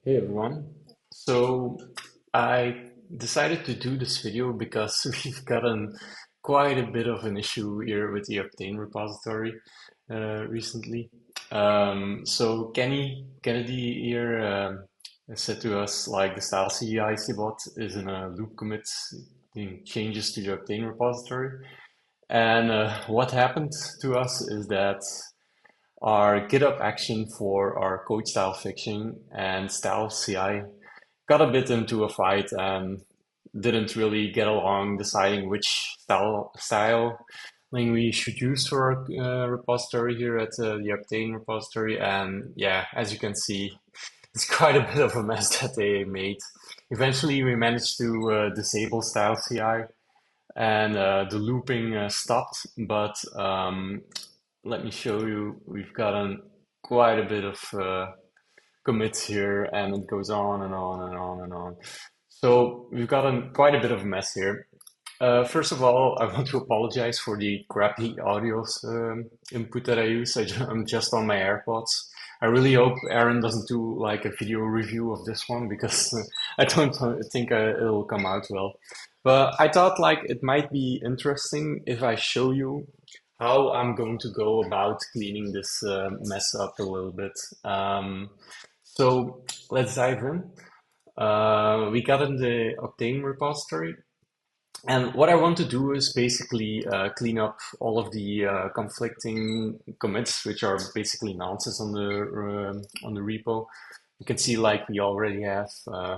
Hey everyone. So I decided to do this video because we've gotten quite a bit of an issue here with the Octane repository recently. So Kennedy here said to us like the StyleCI bot is in a loop commit doing changes to the Octane repository. And what happened to us is that our GitHub Action for our code style fixing and StyleCI got a bit into a fight and didn't really get along deciding which styling we should use for our repository here at the Octane repository. And yeah, as you can see, it's quite a bit of a mess that they made. Eventually, we managed to disable StyleCI and the looping stopped, but let me show you, we've gotten quite a bit of commits here, and it goes on and on and on and on. So we've gotten quite a bit of a mess here. First of all, I want to apologize for the crappy audio input that I use. I'm just on my AirPods. I really hope Aaron doesn't do like a video review of this one because I don't think it'll come out well. But I thought like it might be interesting if I show you how I'm going to go about cleaning this mess up a little bit. So let's dive in. We got in the Octane repository. And what I want to do is basically clean up all of the conflicting commits, which are basically nonsense on the repo. You can see like we already have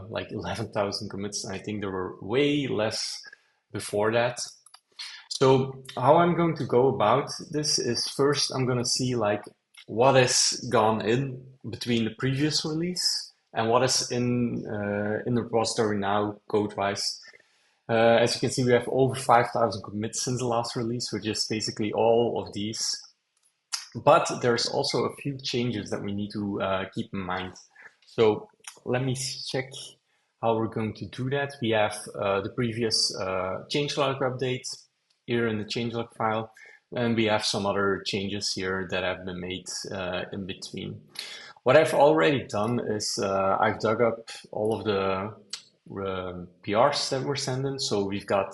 like 11,000 commits. And I think there were way less before that. So how I'm going to go about this is first I'm going to see like what has gone in between the previous release and what is in the repository now code-wise. As you can see, we have over 5,000 commits since the last release, which is basically all of these. But there's also a few changes that we need to keep in mind. So let me check how we're going to do that. We have the previous changelog update here in the changelog file, and we have some other changes here that have been made in between. What I've already done is I've dug up all of the PRs that were sent in. So we've got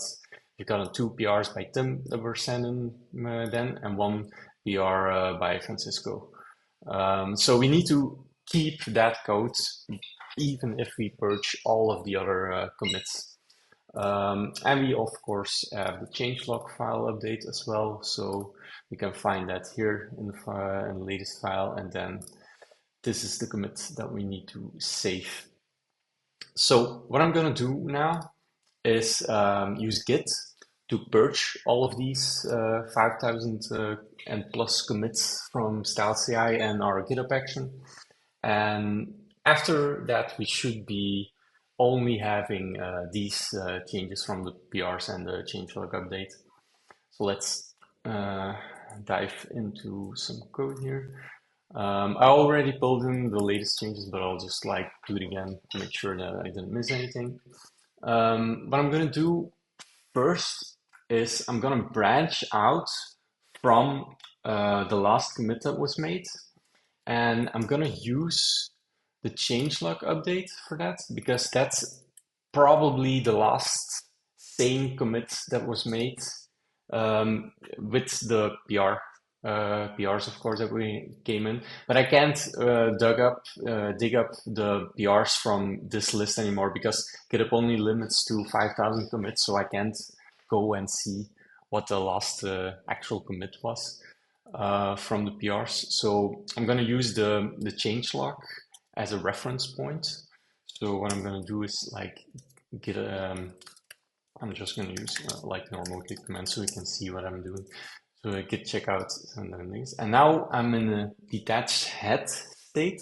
two PRs by Tim that were sent in then, and one PR by Francisco. So we need to keep that code even if we purge all of the other commits. And we of course have the changelog file update as well, so we can find that here in the latest file, and then this is the commit that we need to save. So what I'm going to do now is use Git to purge all of these 5,000 and plus commits from StyleCI and our GitHub action. And after that, we should be only having these changes from the PRs and the changelog update. So let's dive into some code here. I already pulled in the latest changes, but I'll just like do it again to make sure that I didn't miss anything. What I'm going to do first is I'm going to branch out from the last commit that was made, and I'm going to use the changelog update for that because that's probably the last sane commit that was made with the PRs, of course, that we came in. But I can't dig up the PRs from this list anymore because GitHub only limits to 5,000 commits, so I can't go and see what the last actual commit was from the PRs. So I'm going to use the changelog as a reference point. So what I'm going to do is like get I'm just going to use like normal git command so you can see what I'm doing. So I git checkout and then things. And now I'm in a detached head state,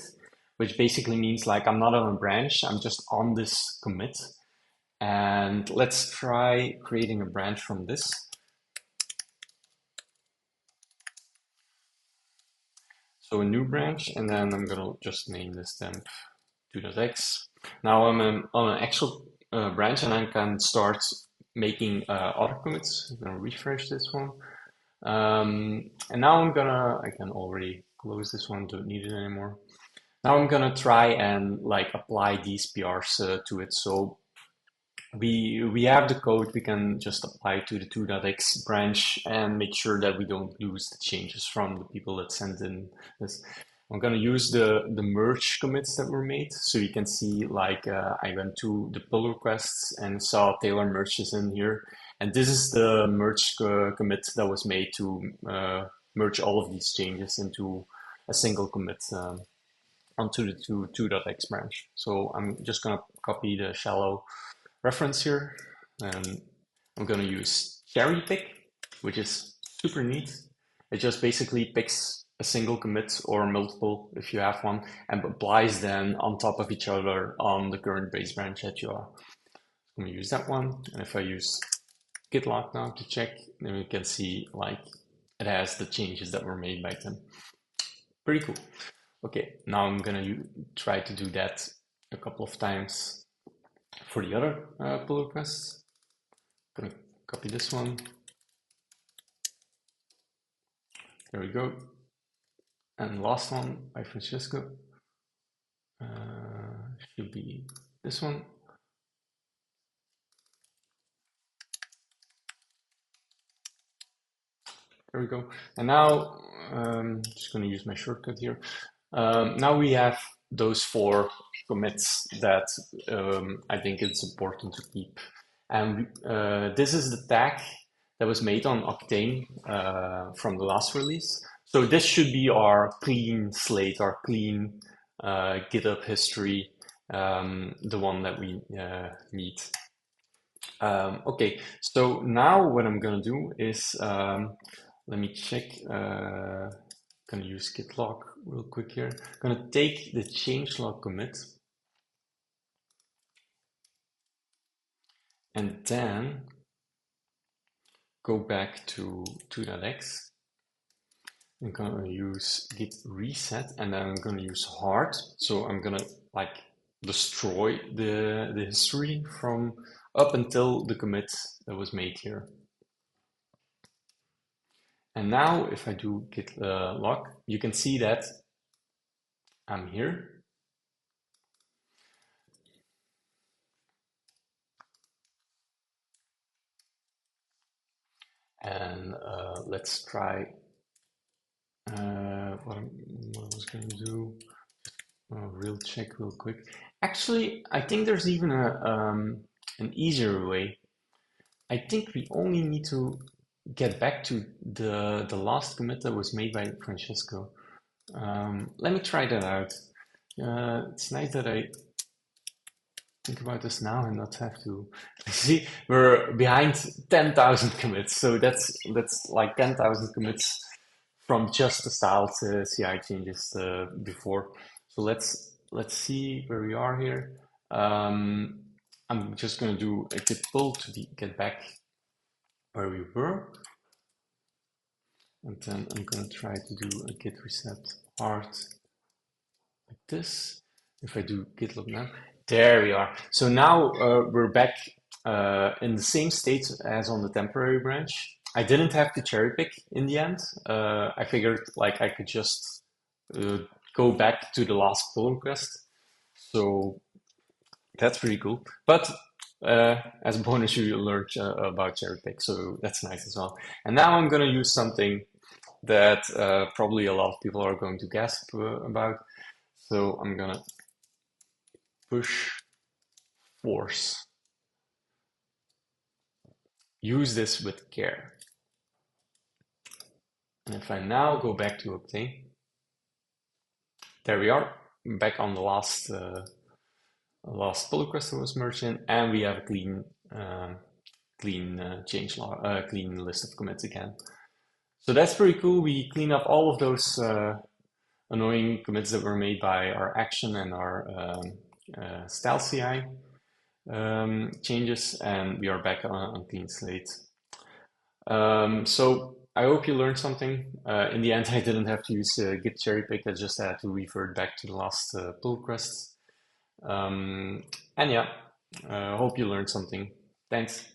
which basically means like I'm not on a branch, I'm just on this commit. And let's try creating a branch from this. So a new branch, and then I'm gonna just name this temp 2.x. Now I'm on an actual branch, and I can start making auto commits. I'm gonna refresh this one. And now I can already close this one, don't need it anymore. Now I'm gonna try and like apply these PRs to it. So we have the code, we can just apply to the 2.x branch and make sure that we don't lose the changes from the people that sent in this. I'm going to use the merge commits that were made. So you can see like I went to the pull requests and saw Taylor merges in here. And this is the merge commit that was made to merge all of these changes into a single commit onto the 2.x branch. So I'm just going to copy the shallow reference here, and I'm going to use cherry pick, which is super neat. It just basically picks a single commit or multiple if you have one and applies them on top of each other on the current base branch that you are. I'm going to use that one, and if I use git log now to check, then we can see like it has the changes that were made by them. Pretty cool. Okay, now I'm going to try to do that a couple of times for the other pull requests. I'm gonna copy this one. There we go. And last one by Francisco should be this one. There we go. And now I'm just going to use my shortcut here. Now we have those 4 commits that I think it's important to keep. And this is the tag that was made on Octane from the last release. So this should be our clean slate, our clean GitHub history, the one that we need. Okay, so now what I'm gonna do is, let me check, gonna use git log real quick here. Gonna take the changelog commit and then go back to 2.x. I'm gonna use git reset and then I'm gonna use hard. So I'm gonna like destroy the history from up until the commit that was made here. And now if I do git log, you can see that I'm here. And let's try what I was going to do. Real check real quick. Actually, I think there's even an easier way. I think we only need to get back to the last commit that was made by Francesco. Let me try that out. It's nice that I think about this now and not have to see. We're behind 10,000 commits, so that's like 10,000 commits from just the StyleCI changes before. So let's see where we are here. I'm just going to do a git pull to get back where we were, and then I'm going to try to do a git reset hard like this. If I do git log now, there we are. So now we're back in the same state as on the temporary branch. I didn't have to cherry pick in the end. I figured like I could just go back to the last pull request. So that's pretty cool. But as a bonus, you learned about cherry pick, so that's nice as well. And now I'm going to use something that probably a lot of people are going to gasp about. So I'm going to push force. Use this with care. And if I now go back to Octane, there we are, back on the last pull request that was merged in, and we have a clean clean list of commits again. So that's pretty cool. We clean up all of those annoying commits that were made by our action and our StyleCI changes, and we are back on clean slate. So I hope you learned something. In the end, I didn't have to use git cherry pick. I just had to revert back to the last pull requests. And yeah, hope you learned something. Thanks.